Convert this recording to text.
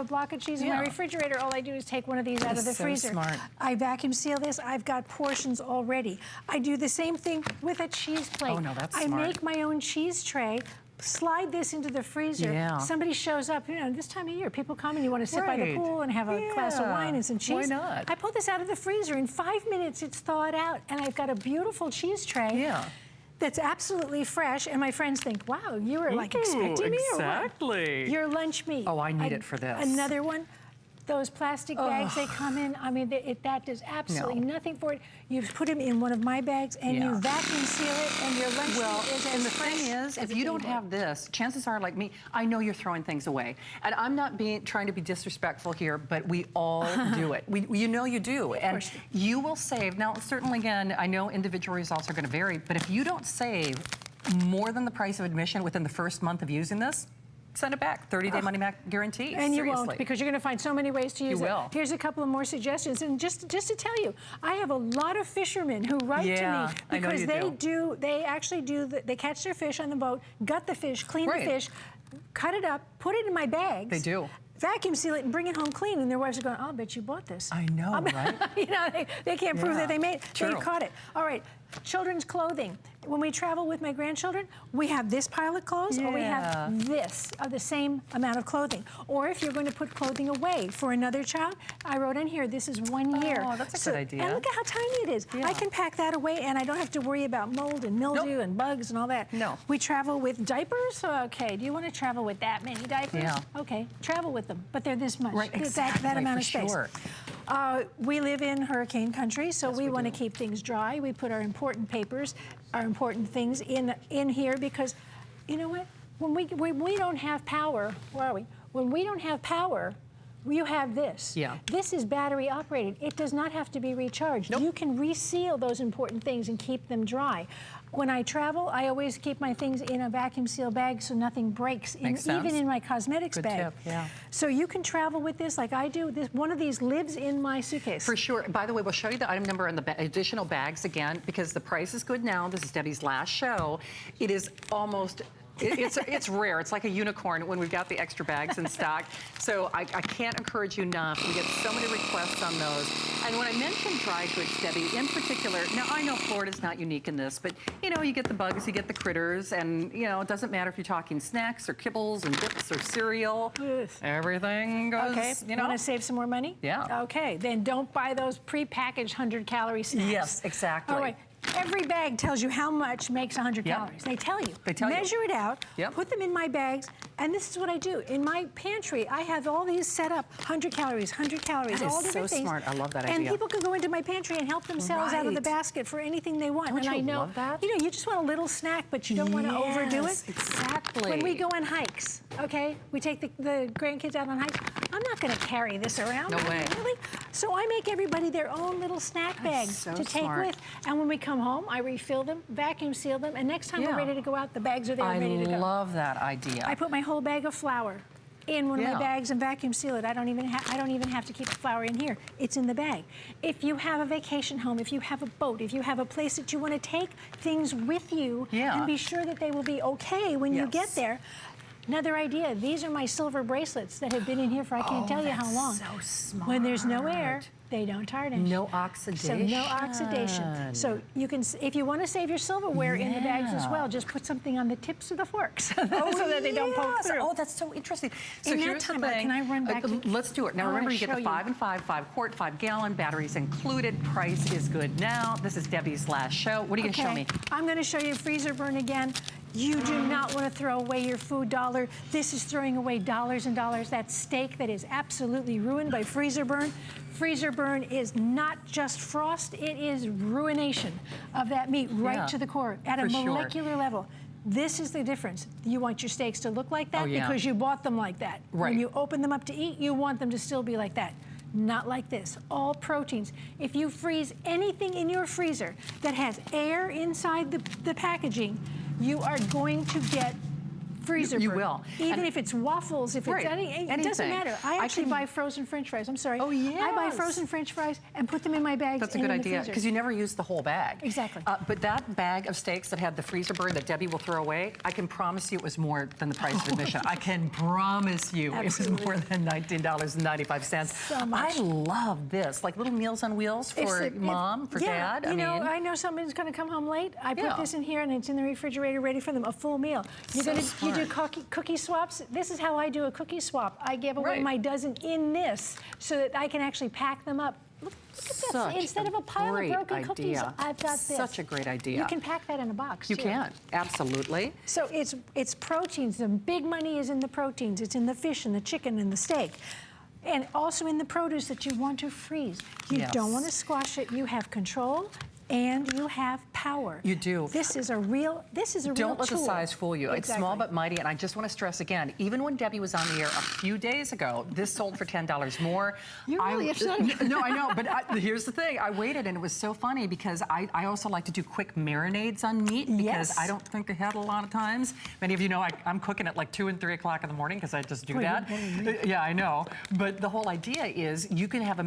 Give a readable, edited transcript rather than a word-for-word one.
block of cheese in my refrigerator, all I do is take one of these out of the freezer. Smart. I vacuum seal this. I've got portions already. I do the same thing with a cheese plate. Oh, no, that's I smart. make my own cheese tray. Slide this into the freezer. Yeah. Somebody shows up, you know, this time of year, people come and you want to sit by the pool and have a glass of wine and some cheese. Why not? I pull this out of the freezer. In 5 minutes, it's thawed out, and I've got a beautiful cheese tray. That's absolutely fresh, and my friends think, wow, you were like expecting me or what? Exactly. Your lunch meat. Oh, I need it for this. Another one. Those plastic bags they come in, I mean, that does absolutely nothing for it. You put them in one of my bags and you vacuum seal it, and your lunch meat is and the thing is, if you don't have this, chances are, like me, I know you're throwing things away. And I'm not trying to be disrespectful here, but we all do it. You know you do. And you will save. Now, certainly, again, I know individual results are going to vary, but if you don't save more than the price of admission within the first month of using this, send it back. 30-day money back guarantee. And you won't, because you're going to find so many ways to use it. You will. Here's a couple of more suggestions. And just to tell you, I have a lot of fishermen who write to me because they actually they catch their fish on the boat, gut the fish, clean the fish, cut it up, put it in my bags. They do. Vacuum seal it and bring it home clean, and their wives are going, I'll bet you bought this. I know, right? You know, they can't prove that they caught it. All right, children's clothing. When we travel with my grandchildren, we have this pile of clothes, or we have this of the same amount of clothing. Or if you're going to put clothing away for another child, I wrote in here, this is 1 year. Oh, that's a good idea. And look at how tiny it is. I can pack that away, and I don't have to worry about mold and mildew and bugs and all that. No. We travel with diapers. Okay, do you want to travel with that many diapers? Yeah. Okay, travel with them, but they're this much. Right, exactly, that amount of space. Sure. We live in hurricane country, so we want to keep things dry. We put our important papers, our important things in here because, you know what? When we don't have power, where are we? When we don't have power, you have this. Yeah. This is battery operated. It does not have to be recharged. Nope. You can reseal those important things and keep them dry. When I travel, I always keep my things in a vacuum seal bag so nothing breaks, even in my cosmetics bag. Good tip, So you can travel with this like I do. One of these lives in my suitcase. For sure. By the way, we'll show you the item number and the additional bags again, because the price is good now. This is Debbie's last show. It is almost... It's rare. It's like a unicorn when we've got the extra bags in stock. So I can't encourage you enough. We get so many requests on those. And when I mentioned dry goods, Debbie, in particular, now I know Florida's not unique in this, but you know, you get the bugs, you get the critters, and you know, it doesn't matter if you're talking snacks or kibbles and dips or cereal. Everything goes, you know. Want to save some more money? Yeah. Okay, then don't buy those pre-packaged 100-calorie snacks. Yes, exactly. All right. Every bag tells you how much makes 100 calories. They tell you. They tell you. Measure it out, put them in my bags, and this is what I do. In my pantry, I have all these set up, 100 calories, 100 calories, all different things. Smart. I love that idea. And people can go into my pantry and help themselves out of the basket for anything they want. Don't and you I know, love that? You know, you just want a little snack, but you don't want to overdo it. Exactly. When we go on hikes, okay, we take the grandkids out on hikes, I'm not going to carry this around. No way. Really? So I make everybody their own little snack bags to take with. And when we come home, I refill them, vacuum seal them, and next time we're ready to go out, the bags are there ready to go. I love that idea. I put my whole bag of flour in one of my bags and vacuum seal it. I don't even have to keep the flour in here. It's in the bag. If you have a vacation home, if you have a boat, if you have a place that you want to take things with you and be sure that they will be okay when you get there. Another idea, these are my silver bracelets that have been in here for I can't tell you how long. So smart. When there's no air, they don't tarnish. No oxidation. So no oxidation. So you can, if you want to save your silverware in the bags as well, just put something on the tips of the forks so that they don't poke through. Oh, that's so interesting. So in here's that time, the thing. can I run back to... Let's do it. Now remember, you get the 5 and 5, 5-quart, 5-gallon, batteries included. Price is good now. This is Debbie's last show. What are you going to show me? I'm going to show you freezer burn again. You do not want to throw away your food dollar. This is throwing away dollars and dollars. That steak that is absolutely ruined by freezer burn. Freezer burn is not just frost, it is ruination of that meat right to the core at a molecular level. This is the difference. You want your steaks to look like that because you bought them like that. Right. When you open them up to eat, you want them to still be like that. Not like this. All proteins. If you freeze anything in your freezer that has air inside the packaging, you are going to get freezer You burn. will. Even And- if it's waffles, if Right, it's it anything. doesn't matter. I actually can- buy frozen French fries. I'm sorry. Oh, I buy yes. frozen French fries and put them in my bags. That's a and good in the idea, freezer. because you never use the whole bag. Exactly. But that bag of steaks that had the freezer burn that Debbie will throw away, I can promise you it was more than the price of admission. I can promise you Absolutely. it was more than $19.95. So much. I love this, like little Meals on Wheels for mom, for yeah, dad. you know, I know somebody's going to come home late. I put Yeah. this in here and it's in the refrigerator ready for them, a full meal. You do cookie swaps. This is how I do a cookie swap. I give away Right. my dozen in this so that I can actually pack them up. Look at this. Such Instead a of a pile of great broken cookies, idea. I've got this. Such a great idea. You can pack that in a box, You too. can, absolutely. So it's proteins. The big money is in the proteins. It's in the fish and the chicken and the steak. And also in the produce that you want to freeze. You Yes. don't want to squash it. You have control and you have power. You do. This is a real Don't let the tool. size fool you. It's small Exactly. but mighty, and I just want to stress again, even when Debbie was on the air a few days ago, this sold for $10 more. You're really upset about No, I know, but here's the thing. I waited, and it was so funny because I also like to do quick marinades on meat because Yes. I don't think ahead a lot of times. Many of you know I'm cooking at like 2 and 3 o'clock in the morning because I just do Boy, that. you're better than me. Yeah, I know. But the whole idea is you can have a